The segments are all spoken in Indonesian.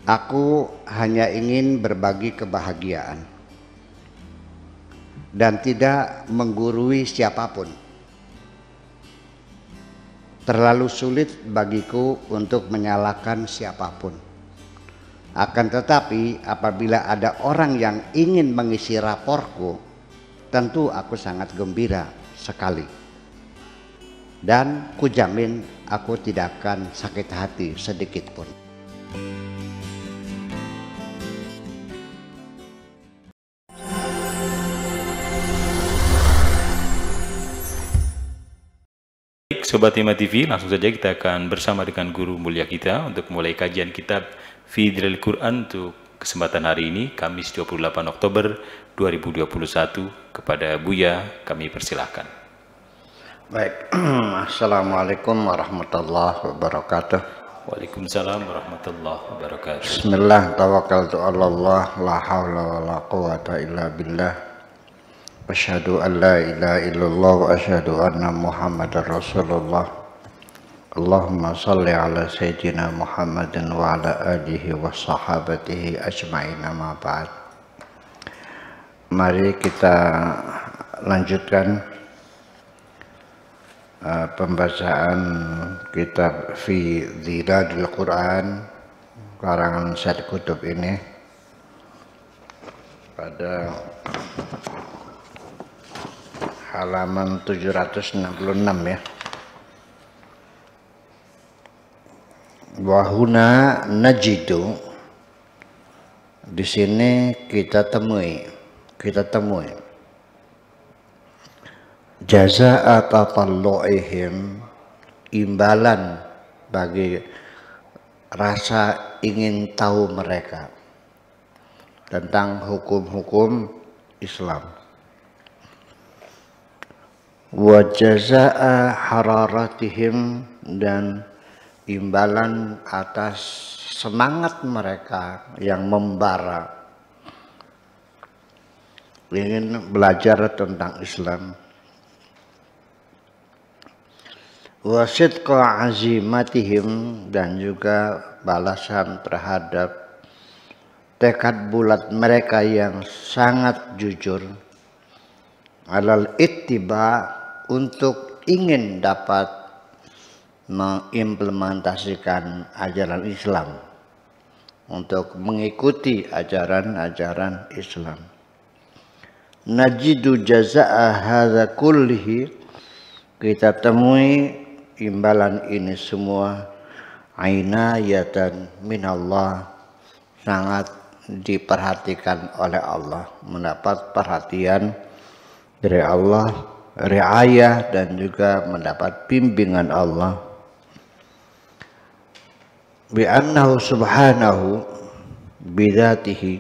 Aku hanya ingin berbagi kebahagiaan dan tidak menggurui siapapun. Terlalu sulit bagiku untuk menyalahkan siapapun. Akan tetapi apabila ada orang yang ingin mengisi raporku, tentu aku sangat gembira sekali. Dan kujamin aku tidak akan sakit hati sedikit pun. Sobat Hima TV, langsung saja kita akan bersama dengan guru mulia kita untuk mulai kajian kitab Fi Dhillil Quran untuk kesempatan hari ini, Kamis 28 Oktober 2021. Kepada Buya kami persilahkan. Baik, Assalamualaikum warahmatullahi wabarakatuh. Waalaikumsalam warahmatullahi wabarakatuh. Bismillah, tawakkaltu ala Allah, la hawla wa la quwata illa billah. Asyhadu an la ilaha illallah wa asyhadu anna Muhammadar Rasulullah. Allahumma salli ala Sayyidina Muhammadin wa ala alihi wa sahabatihi ajma'in, amma ba'd. Mari kita lanjutkan pembacaan kitab Fi Dhillil Quran karangan Said Qutb ini pada halaman 766 ya. Wahuna najidu, di sini kita temui jazaa'a tatallu'ihim, imbalan bagi rasa ingin tahu mereka tentang hukum-hukum Islam. Wa jazaa'a hararatihim, dan imbalan atas semangat mereka yang membara ingin belajar tentang Islam. Wa sidqa azimatihim, dan juga balasan terhadap tekad bulat mereka yang sangat jujur alal ittiba, untuk ingin dapat mengimplementasikan ajaran Islam, untuk mengikuti ajaran-ajaran Islam. Najidu jazaa'a hadza kullihi, kita temui imbalan ini semua ainayatan minallah, sangat diperhatikan oleh Allah, mendapat perhatian dari Allah, riayah, dan juga mendapat bimbingan Allah. Bi annahu subhanahu bidzatihi,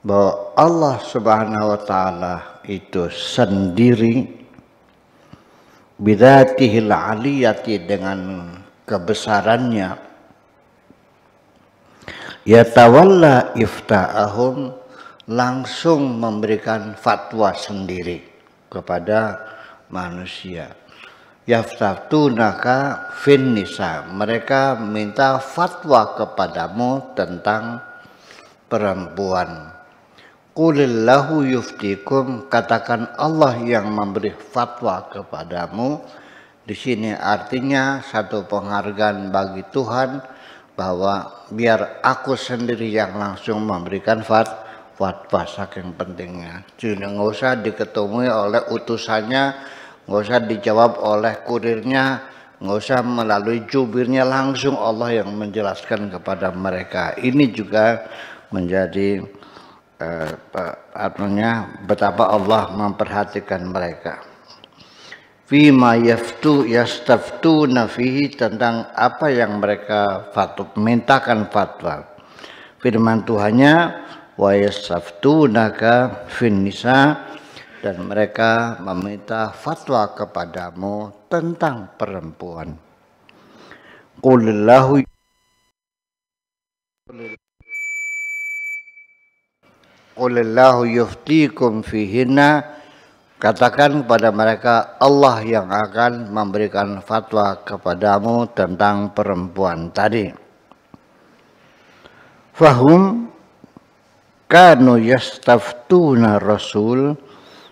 bahwa Allah subhanahu wa ta'ala itu sendiri, bidzatihil aliyati, dengan kebesarannya, yatawalla ifta'ahum, langsung memberikan fatwa sendiri kepada manusia. Yaftatunaka fin nisa, mereka minta fatwa kepadamu tentang perempuan. Qulillahu yuftikum, katakan Allah yang memberi fatwa kepadamu. Di sini artinya satu penghargaan bagi Tuhan, bahwa biar aku sendiri yang langsung memberikan fatwa, saking pentingnya. Jadi nggak usah diketemui oleh utusannya, nggak usah dijawab oleh kurirnya, nggak usah melalui jubirnya, langsung Allah yang menjelaskan kepada mereka. Ini juga menjadi betapa Allah memperhatikan mereka. Fima yastaftuna fihi, tentang apa yang mereka mintakan fatwa. Firman Tuhannya, wa yastaftunaka fin nisa, dan mereka meminta fatwa kepadamu tentang perempuan. Qulillahu yuftikum fihinna, katakan kepada mereka Allah yang akan memberikan fatwa kepadamu tentang perempuan tadi. Fahum kanu yastaftuna Rasul,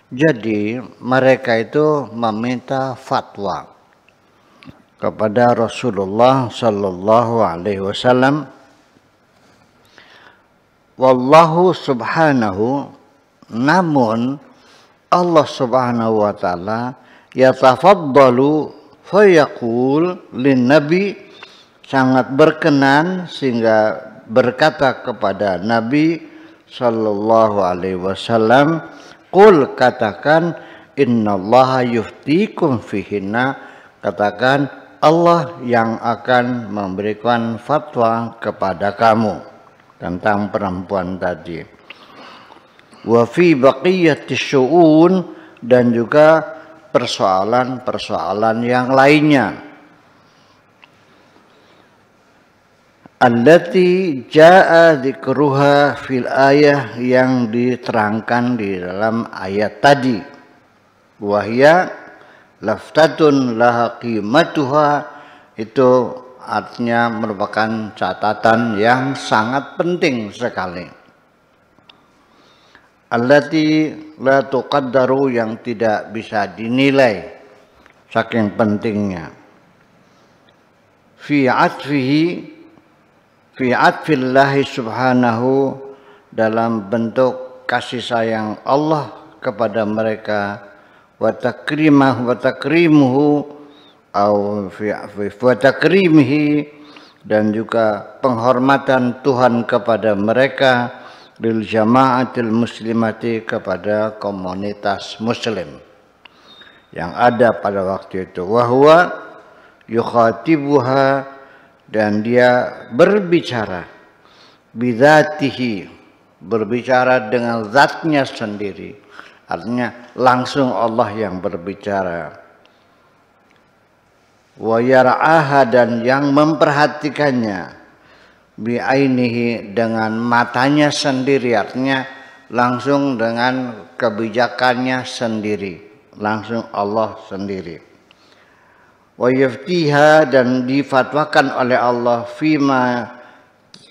jadi mereka itu meminta fatwa kepada Rasulullah sallallahu alaihi wasallam. Wallahu subhanahu, namun Allah subhanahu wa ta'ala yatafaddalu fayaqul lin nabi, sangat berkenan sehingga berkata kepada Nabi sallallahu alaihi wasallam, qul, katakan, innallaha yuftikum fihinna, katakan Allah yang akan memberikan fatwa kepada kamu tentang perempuan tadi. Wa fi baqiyati syu'un, dan juga persoalan-persoalan yang lainnya. Allati jaa dzikruha fil ayah, yang diterangkan di dalam ayat tadi. Wahya laftatun laha qimatuha, itu artinya merupakan catatan yang sangat penting sekali. Allati la tuqaddaru, yang tidak bisa dinilai saking pentingnya. Fi atfillahi subhanahu, dalam bentuk kasih sayang Allah kepada mereka, wa takrimuhu au wa takrimihi, dan juga penghormatan Tuhan kepada mereka, lil jamaatil muslimati, kepada komunitas muslim yang ada pada waktu itu. Wa huwa yukhatibuha, dan dia berbicara bidzatihi, berbicara dengan zatnya sendiri, artinya langsung Allah yang berbicara. Wa yar'aha, dan yang memperhatikannya, bi'ainihi, dengan matanya sendiri, artinya langsung dengan kebijakannya sendiri, langsung Allah sendiri. Wa yaftiha, dan difatwakan oleh Allah, fima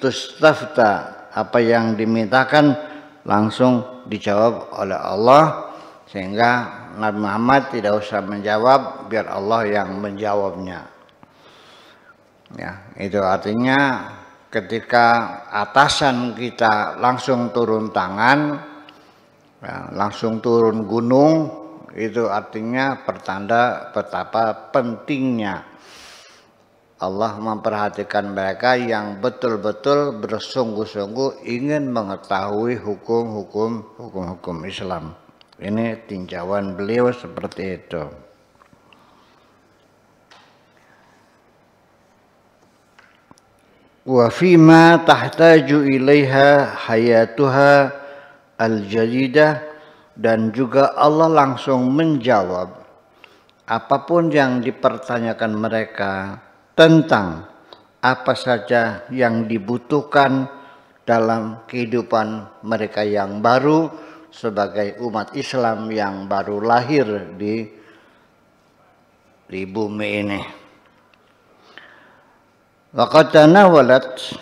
tustafta, apa yang dimintakan langsung dijawab oleh Allah, sehingga Nabi Muhammad tidak usah menjawab, biar Allah yang menjawabnya. Ya, itu artinya ketika atasan kita langsung turun tangan, ya, langsung turun gunung, itu artinya pertanda betapa pentingnya Allah memperhatikan mereka yang betul-betul bersungguh-sungguh ingin mengetahui hukum-hukum Islam. Ini tinjauan beliau seperti itu. Wa fima tahtaju ilaiha hayatuha al-jadidah, dan juga Allah langsung menjawab apapun yang dipertanyakan mereka tentang apa saja yang dibutuhkan dalam kehidupan mereka yang baru sebagai umat Islam yang baru lahir di bumi ini. Waqad tanawalat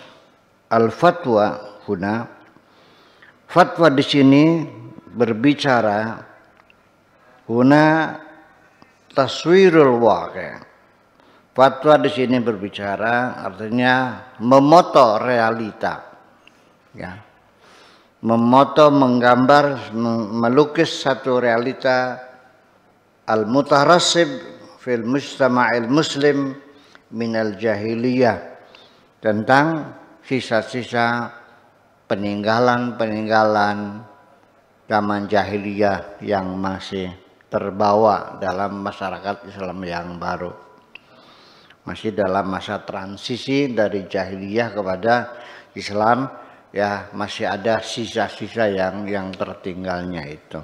al-fatwa huna, fatwa di sini berbicara huna taswirul waqi'. Fatwa di sini berbicara artinya memoto realita, ya, memoto, menggambar, melukis satu realita al-mutarassib fil mujtama'il muslim minal jahiliyah, tentang sisa-sisa peninggalan-peninggalan zaman jahiliyah yang masih terbawa dalam masyarakat Islam yang baru. Masih dalam masa transisi dari jahiliyah kepada Islam, ya, masih ada sisa-sisa yang tertinggalnya itu.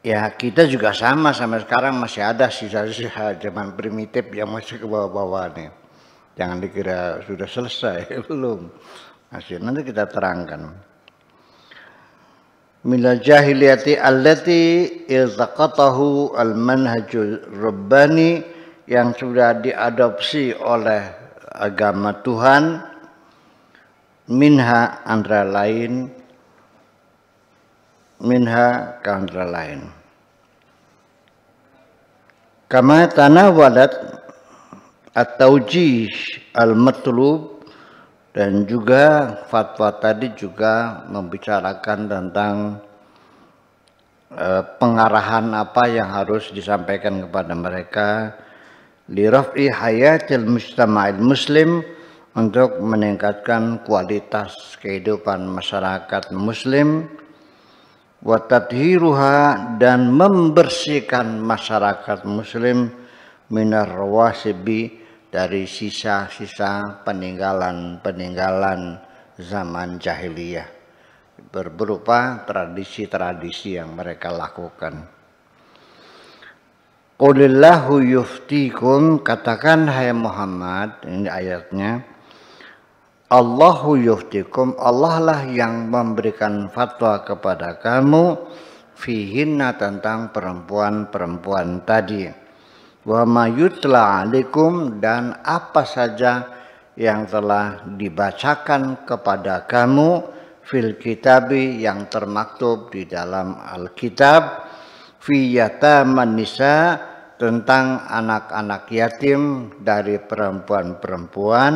Ya, kita juga sama, sampai sekarang masih ada sisa-sisa zaman primitif yang masih ke bawah-bawah nih. Jangan dikira sudah selesai, belum. Masih, nanti kita terangkan. Minal jahiliyati allati iltaqatahu al-manhajul rabbani, yang sudah diadopsi oleh agama Tuhan minha antara lain, minha ke antara lain. Kama tanawalat at-taujih al-matlub, dan juga fatwa tadi juga membicarakan tentang pengarahan apa yang harus disampaikan kepada mereka li raf'i hayatil mujtama'il muslim, untuk meningkatkan kualitas kehidupan masyarakat muslim, wa tadhiruha, dan membersihkan masyarakat muslim minar rawasibi, dari sisa-sisa peninggalan-peninggalan zaman jahiliyah, berupa tradisi-tradisi yang mereka lakukan. Qulillahu yuftikum, katakan hai Muhammad, ini ayatnya, Allahu yuftikum, Allah lah yang memberikan fatwa kepada kamu, fihinna, tentang perempuan-perempuan tadi, wa ma yutla alaikum, dan apa saja yang telah dibacakan kepada kamu, fil kitabi, yang termaktub di dalam Alkitab, fi yataman nisa, tentang anak-anak yatim dari perempuan-perempuan,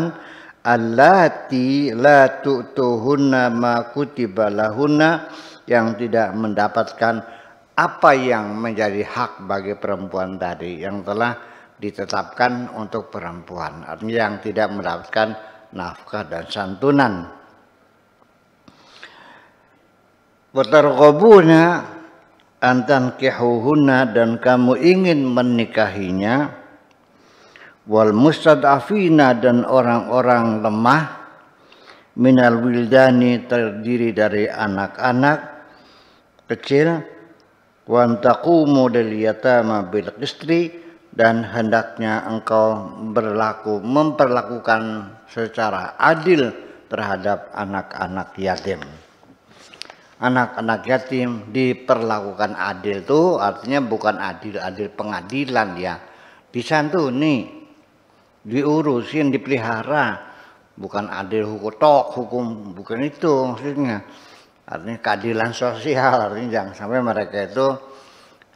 allati la tu'tuhunna ma kutiba lahunna, yang tidak mendapatkan apa yang menjadi hak bagi perempuan tadi, yang telah ditetapkan untuk perempuan, artinya yang tidak mendapatkan nafkah dan santunan. Wa targhabuna an tankihuhunna, dan kamu ingin menikahinya, wal mustad'afina, dan orang-orang lemah, minal wildani, terdiri dari anak-anak kecil, wa taqumu lil yatama bil qisti, dan hendaknya engkau memperlakukan secara adil terhadap anak-anak yatim. Anak-anak yatim diperlakukan adil itu artinya bukan adil pengadilan ya, disantuni, diurusin, dipelihara, bukan adil hukum, bukan itu maksudnya. Artinya keadilan sosial, artinya jangan sampai mereka itu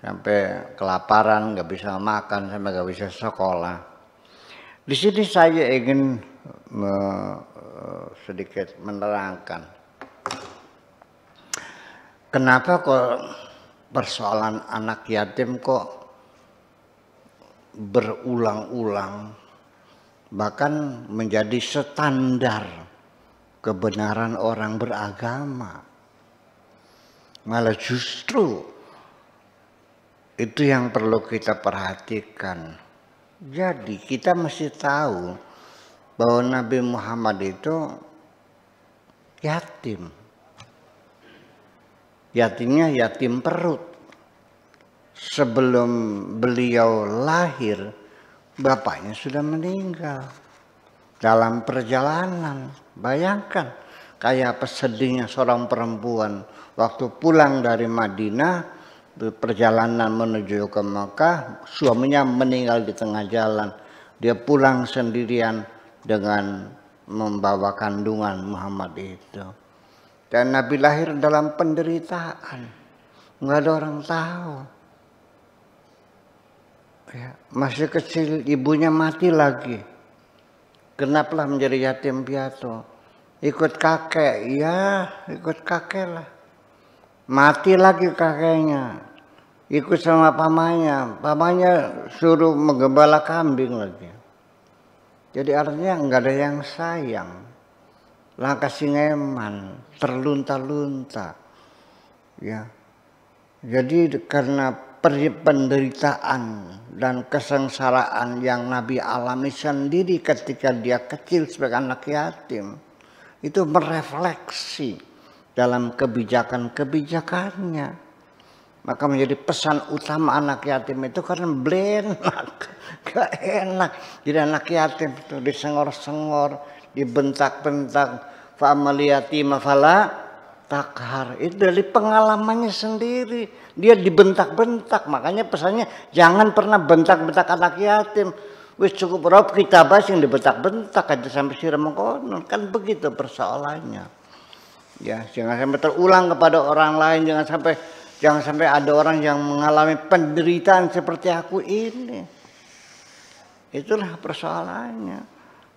sampai kelaparan, nggak bisa makan, sampai nggak bisa sekolah. Di sini saya ingin sedikit menerangkan, kenapa kok persoalan anak yatim kok berulang-ulang, bahkan menjadi standar kebenaran orang beragama. Malah justru itu yang perlu kita perhatikan. Jadi kita mesti tahu bahwa Nabi Muhammad itu yatim. Yatimnya yatim perut. Sebelum beliau lahir, bapaknya sudah meninggal dalam perjalanan. Bayangkan kayak apa sedihnya seorang perempuan waktu pulang dari Madinah, perjalanan menuju ke Mekah, suaminya meninggal di tengah jalan. Dia pulang sendirian dengan membawa kandungan Muhammad itu. Dan Nabi lahir dalam penderitaan, nggak ada orang tahu. Ya, masih kecil ibunya mati lagi. Kenapalah menjadi yatim piatu? Ikut kakek, ya ikut kakek lah. Mati lagi kakeknya, ikut sama pamannya suruh menggembala kambing lagi. Jadi artinya nggak ada yang sayang, langkah singeman, terlunta-lunta, ya. Jadi karena penderitaan dan kesengsaraan yang Nabi alami sendiri ketika dia kecil sebagai anak yatim, itu merefleksi dalam kebijakan-kebijakannya. Maka menjadi pesan utama anak yatim itu karena blenak, gak enak. Jadi anak yatim itu disengor-sengor, dibentak-bentak, fa'amal yatima fala takhar. Itu dari pengalamannya sendiri. Dia dibentak-bentak, makanya pesannya jangan pernah bentak-bentak anak yatim. Wis cukup rob kita bahas yang dibentak-bentak aja sampai siram konon, kan begitu persoalannya. Ya, jangan sampai terulang kepada orang lain, jangan sampai ada orang yang mengalami penderitaan seperti aku ini. Itulah persoalannya.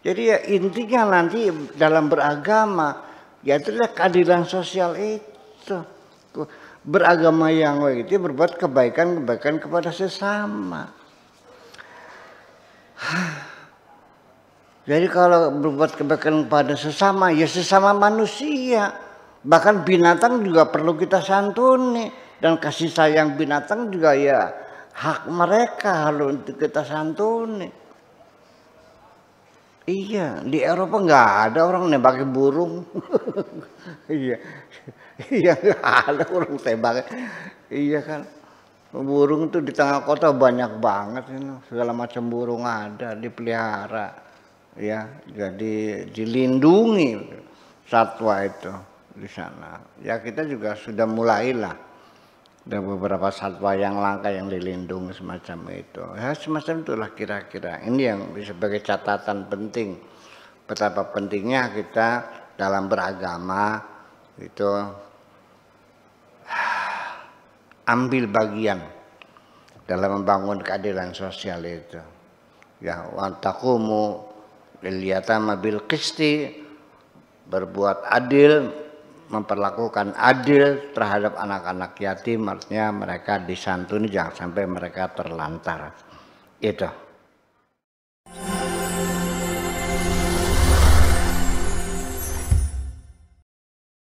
Jadi ya intinya nanti dalam beragama, ya itulah keadilan sosial itu. Beragama yang baik itu berbuat kebaikan kepada sesama. Jadi kalau berbuat kebaikan kepada sesama, ya sesama manusia. Bahkan binatang juga perlu kita santuni. Dan kasih sayang binatang juga ya hak mereka harus untuk kita santuni. Iya, di Eropa nggak ada orang nembakin burung. Iya, iya nggak ada orang tembak. Iya kan, burung tuh di tengah kota banyak banget ini, segala macam burung ada, dipelihara, ya, jadi dilindungi satwa itu di sana. Ya kita juga sudah mulailah. Ada beberapa satwa yang langka yang dilindungi semacam itu. Ya semacam itulah kira-kira. Ini yang sebagai catatan penting. Betapa pentingnya kita dalam beragama itu ambil bagian dalam membangun keadilan sosial itu. Ya, wa taqumu lil yatama bil qisti, berbuat adil, memperlakukan adil terhadap anak-anak yatim, artinya mereka disantuni jangan sampai mereka terlantar. Itu.